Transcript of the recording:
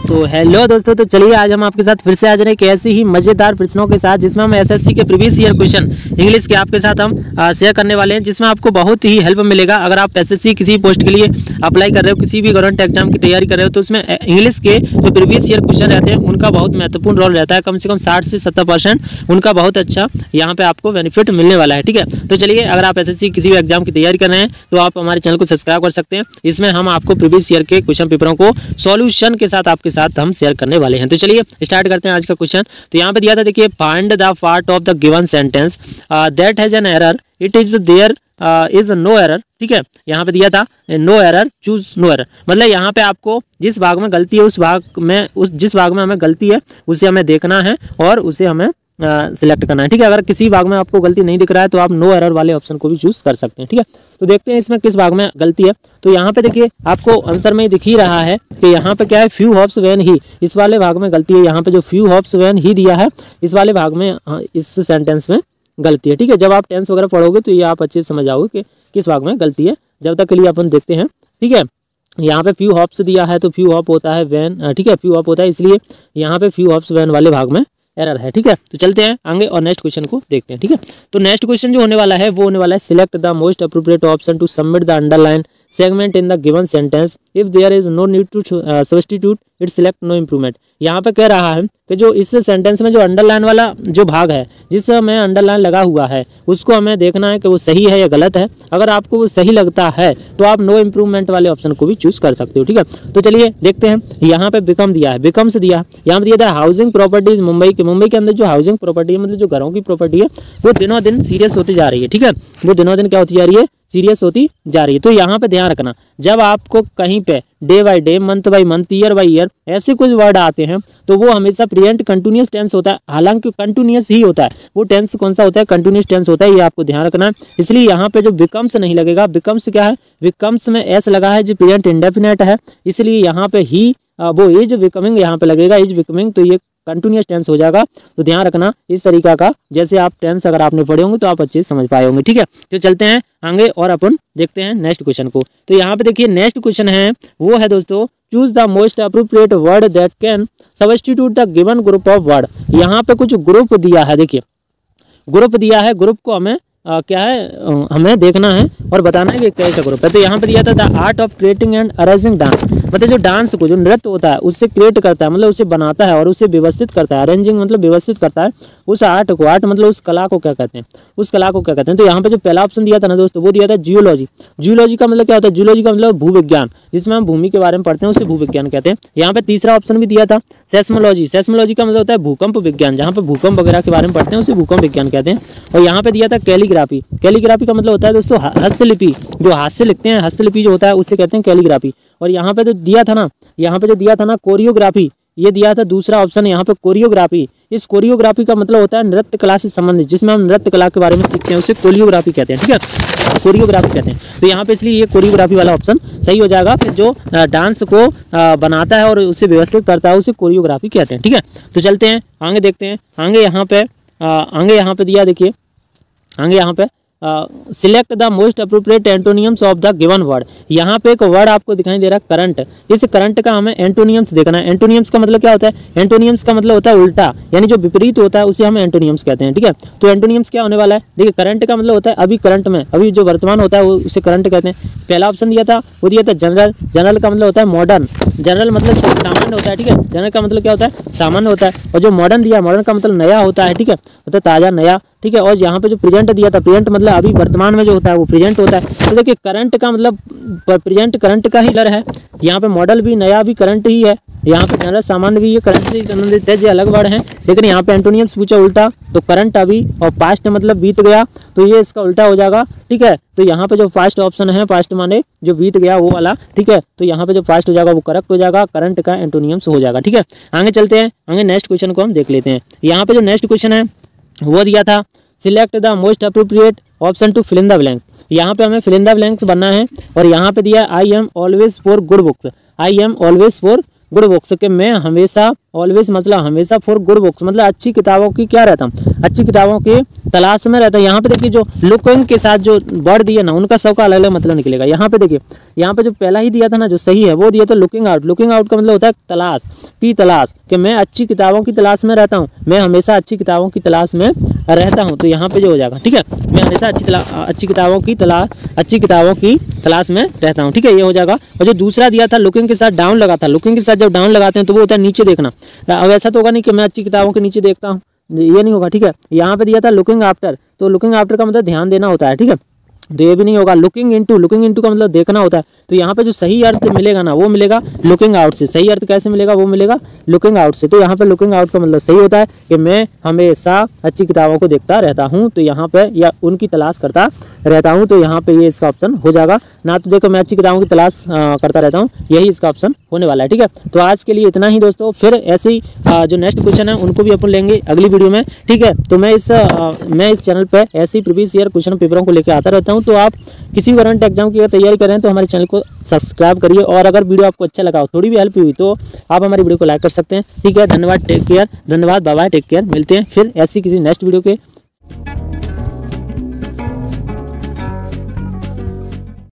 तो हेलो दोस्तों, तो चलिए आज हम आपके साथ फिर से हाजिर हैं एक ऐसी ही मजेदार प्रश्नों के साथ जिसमें हम एसएससी के प्रीवियस ईयर क्वेश्चन इंग्लिश के आपके साथ हम शेयर करने वाले हैं, जिसमें आपको बहुत ही हेल्प मिलेगा। अगर आप एसएससी किसी पोस्ट के लिए अप्लाई कर रहे हो, किसी भी गवर्नमेंट एग्जाम की तैयारी कर रहे हो, तो उसमें इंग्लिश के जो प्रीवियस ईयर क्वेश्चन रहते हैं उनका बहुत महत्वपूर्ण रोल रहता है। कम से कम 60 से 70% उनका बहुत अच्छा यहाँ पे आपको बेनिफिट मिलने वाला है। ठीक है, तो चलिए अगर आप एसएससी किसी भी एग्जाम की तैयारी कर रहे हैं तो आप हमारे चैनल को सब्सक्राइब कर सकते हैं। इसमें हम आपको प्रीवियस ईयर के क्वेश्चन पेपरों को सॉल्यूशन के साथ आपके साथ हम शेयर करने वाले हैं। तो चलिए स्टार्ट करते हैं आज का क्वेश्चन। तो यहाँ पे दिया था, देखिए, find the part of the given sentence that has an error, it is there is no error. ठीक है, यहाँ पे दिया था no error, choose no error, मतलब यहाँ पे आपको जिस भाग में गलती है उस भाग में जिस भाग में हमें गलती है उसे हमें देखना है और उसे हमें सिलेक्ट करना है। ठीक है, अगर किसी भाग में आपको गलती नहीं दिख रहा है तो आप नो एरर वाले ऑप्शन को भी चूज कर सकते हैं। ठीक है, तो देखते हैं इसमें किस भाग में गलती है। तो यहाँ पे देखिए आपको आंसर में दिख ही रहा है कि यहाँ पे क्या है, फ्यू हॉप्स व्हेन ही, इस वाले भाग में गलती है। यहाँ पे जो फ्यू हॉप्स व्हेन ही दिया है इस वाले भाग में, इस सेंटेंस में गलती है। ठीक है, जब आप टेंस वगैरह पढ़ोगे तो ये आप अच्छे से समझ जाओगे कि किस भाग में गलती है। जब तक के लिए अपन देखते हैं। ठीक है, यहाँ पे फ्यू हॉप्स दिया है तो फ्यू हॉप होता है व्हेन। ठीक है, फ्यू हॉप होता है, इसलिए यहाँ पे फ्यू हॉप्स व्हेन वाले भाग में एरर है। ठीक है, तो चलते हैं आगे और नेक्स्ट क्वेश्चन को देखते हैं। ठीक है, तो नेक्स्ट क्वेश्चन जो होने वाला है वो होने वाला है, select the most appropriate option to submit the underline segment in the given sentence if there is no need to substitute it select no improvement. यहाँ पे कह रहा है कि जो इस सेंटेंस में जो अंडरलाइन वाला जो भाग है जिसमें अंडरलाइन लगा हुआ है उसको हमें देखना है कि वो सही है या गलत है। अगर आपको वो सही लगता है तो आप नो इम्प्रूवमेंट वाले ऑप्शन को भी चूज कर सकते हो। ठीक है, तो चलिए देखते हैं। यहाँ पे बिकम दिया है, बिकम से दिया, यहाँ पे दिया था हाउसिंग प्रॉपर्टीज मुंबई के अंदर जो हाउसिंग प्रॉपर्टी है, मतलब जो घरों की प्रॉपर्टी है, वो दिनों दिन सीरियस होती जा रही है। ठीक है, वो दिनों दिन क्या होती जा रही है, सीरियस होती जा रही है। तो यहाँ पे ध्यान रखना, जब आपको कहीं पे day by day, month by month, year by year ऐसे कुछ वर्ड आते हैं तो वो हमेशा प्रेजेंट कंटिन्यूअस टेंस होता है। हालांकि कंटिन्यूअस ही होता है, वो टेंस कौन सा होता है, कंटिन्यूअस टेंस होता है, ये आपको ध्यान रखना है। इसलिए यहाँ पे जो बिकम्स नहीं लगेगा, बिकम्स क्या है, बिकम्स में एस लगा है जो प्रेजेंट इंडेफिनेट है, इसलिए यहाँ पे ही वो इज बिकमिंग यहाँ पे लगेगा, इज बिकमिंग, तो ये कंटिन्यूअस टेंस हो जाएगा। तो ध्यान रखना इस तरीका का, जैसे आप टेंस अगर आपने पढ़े होंगे तो आप अच्छे से समझ पाए होंगे। ठीक है, तो चलते हैं आगे और अपन देखते हैं नेक्स्ट क्वेश्चन को। तो यहाँ पे देखिए नेक्स्ट क्वेश्चन है वो है दोस्तों, choose the most appropriate word that can substitute the given group of word. यहाँ पे कुछ ग्रुप दिया है, देखिए ग्रुप दिया है, ग्रुप को हमें क्या है, हमें देखना है और बताना है कि कैसा ग्रुप है। तो यहाँ पे दिया था the art of creating and arranging dance, मतलब जो डांस को, जो नृत्य होता है उससे क्रिएट करता है, मतलब उसे बनाता है और उसे व्यवस्थित करता है। अरेंजिंग मतलब व्यवस्थित करता है उस आर्ट को, आर्ट मतलब उस कला को क्या कहते हैं, उस कला को क्या कहते हैं। तो यहाँ पे जो पहला ऑप्शन दिया था ना दोस्तों, वो दिया था जियोलॉजी। जियोलॉजी का मतलब क्या होता है, जियोलॉजी का मतलब भूविज्ञान, जिसमें हम भूमि के बारे में पढ़ते हैं उसे भूविज्ञान कहते हैं। यहाँ पे तीसरा ऑप्शन भी दिया था सेस्मोलॉजी। सेस्मोलॉजी का मतलब होता है भूकंप विज्ञान, जहाँ पे भूकंप वगैरह के बारे में पढ़ते हैं उसे भूकंप विज्ञान कहते हैं। और यहाँ पे दिया था कैलीग्राफी। कैलीग्राफी का मतलब होता है दोस्तों हस्तलिपि, जो हाथ से लिखते हैं, हस्तलिपि जो होता है उससे कहते हैं कैलीग्राफी। और यहाँ पे तो दिया था ना, यहाँ पे जो दिया था ना कोरियोग्राफी, ये दिया था दूसरा ऑप्शन यहाँ पे कोरियोग्राफी। इस कोरियोग्राफी का मतलब होता है नृत्य कला से संबंधित, जिसमें हम नृत्य कला के बारे में सीखते हैं उसे कोरियोग्राफी कहते हैं। ठीक है, कोरियोग्राफी कहते हैं। तो यहाँ पे इसलिए ये कोरियोग्राफी वाला ऑप्शन सही हो जाएगा। फिर जो डांस को बनाता है और उसे व्यवस्थित करता है उसे कोरियोग्राफी कहते हैं। ठीक है, तो चलते हैं आगे देखते हैं। आगे यहाँ पे दिया, देखिए आगे यहाँ पे select the most appropriate एंटोनियम्स of the given word. यहाँ पे एक वर्ड आपको दिखाई दे रहा है करंट, इस करंट का हमें एंटोनियम्स देखना है। एंटोनियम्स का मतलब क्या होता है, एंटोनियम्स का मतलब होता है उल्टा, यानी जो विपरीत होता है उसे हम एंटोनियम्स कहते हैं। ठीक है, तो एंटोनियम्स क्या होने वाला है, देखिए करंट का मतलब होता है अभी करंट में, अभी जो वर्तमान होता है वो उसे करंट कहते हैं। पहला ऑप्शन दिया था वो दिया था जनरल। जनरल का मतलब होता है मॉडर्न, जनरल मतलब सामान्य होता है। ठीक है, जनरल का मतलब क्या होता है, सामान्य होता है। और जो मॉडर्न दिया, मॉडर्न का मतलब नया होता है। ठीक है, मतलब ताज़ा, नया। ठीक है, और यहाँ पे जो प्रेजेंट दिया था, प्रेजेंट मतलब अभी वर्तमान में जो होता है वो प्रेजेंट होता है। तो देखिए करंट का मतलब प्रेजेंट करंट का ही लर है। यहाँ पे मॉडल भी, नया भी करंट ही है। यहाँ पे जनरल सामान्य भी ये करंट से संबंधित है, ये अलग वर्ड है। लेकिन यहाँ पे एंटोनियम्स पूछा उल्टा, तो करंट अभी और पास्ट मतलब बीत गया, तो ये इसका उल्टा हो जाएगा। ठीक है, तो यहाँ पे जो फर्स्ट ऑप्शन है, फर्स्ट माने जो बीत गया वो वाला। ठीक है, तो यहाँ पे जो फर्स्ट हो जाएगा वो करेक्ट हो जाएगा, करंट का एंटोनियम्स हो जाएगा। ठीक है, आगे चलते हैं, आगे नेक्स्ट क्वेश्चन को हम देख लेते हैं। यहाँ पे जो नेक्स्ट क्वेश्चन है वो दिया था select the most appropriate option to fill in the blank. यहाँ पे हमें फिल इन द ब्लैंक्स बनना है और यहाँ पे दिया I am always for good books. I am always for good books के मैं हमेशा, ऑलवेज मतलब हमेशा, फॉर गुड बुक्स मतलब अच्छी किताबों की क्या रहता हूँ, अच्छी किताबों की तलाश में रहता है। यहाँ पे देखिए जो लुकिंग के साथ जो वर्ड दिया ना उनका सबका अलग अलग मतलब निकलेगा। यहाँ पे देखिए, यहाँ पे जो पहला ही दिया था ना जो सही है वो दिया था लुकिंग आउट। लुकिंग आउट का मतलब होता है तलाश की, तलाश कि मैं अच्छी किताबों की तलाश में रहता हूँ, मैं हमेशा अच्छी किताबों की तलाश में रहता हूँ। तो यहाँ पे जो हो जाएगा, ठीक है, मैं हमेशा अच्छी किताबों की तलाश में रहता हूँ, ठीक है, ये हो जाएगा। और जो दूसरा दिया था लुकिंग के साथ डाउन लगा था, लुकिंग के साथ जब डाउन लगाते हैं तो वो होता है नीचे देखना। अब ऐसा तो होगा नहीं कि मैं अच्छी किताबों के नीचे देखता हूँ, ये नहीं होगा, ठीक है। यहाँ पे दिया था लुकिंग आफ्टर, तो लुकिंग आफ्टर का मतलब ध्यान देना होता है, ठीक है, तो ये भी नहीं होगा। लुकिंग इनटू का मतलब देखना होता है। तो यहाँ पे जो सही अर्थ मिलेगा ना वो मिलेगा लुकिंग आउट से। सही अर्थ कैसे मिलेगा, वो मिलेगा लुकिंग आउट से। तो यहाँ पे लुकिंग आउट का मतलब सही होता है कि मैं हमेशा अच्छी किताबों को देखता रहता हूँ, तो यहाँ पे या उनकी तलाश करता रहता हूँ, तो यहाँ पे ये इसका ऑप्शन हो जाएगा ना। तो देखो मैं अच्छी किताबों की तलाश करता रहता हूँ, यही इसका ऑप्शन होने वाला है, ठीक है। तो आज के लिए इतना ही दोस्तों, फिर ऐसे ही जो नेक्स्ट क्वेश्चन है उनको भी अपन लेंगे अगली वीडियो में, ठीक है। तो मैं इस चैनल पर ऐसे ही प्रीवियस ईयर क्वेश्चन पेपरों को लेकर आता रहता हूँ। तो आप किसी भी करंट एग्जाम की अगर तैयारी कर रहे हैं तो हमारे चैनल को सब्सक्राइब करिए, और अगर वीडियो आपको अच्छा लगा हो, थोड़ी भी हेल्प हुई तो आप हमारी वीडियो को लाइक कर सकते हैं, ठीक है। धन्यवाद, टेक केयर, धन्यवाद, बाय बाय, टेक केयर। मिलते हैं फिर ऐसी किसी नेक्स्ट वीडियो के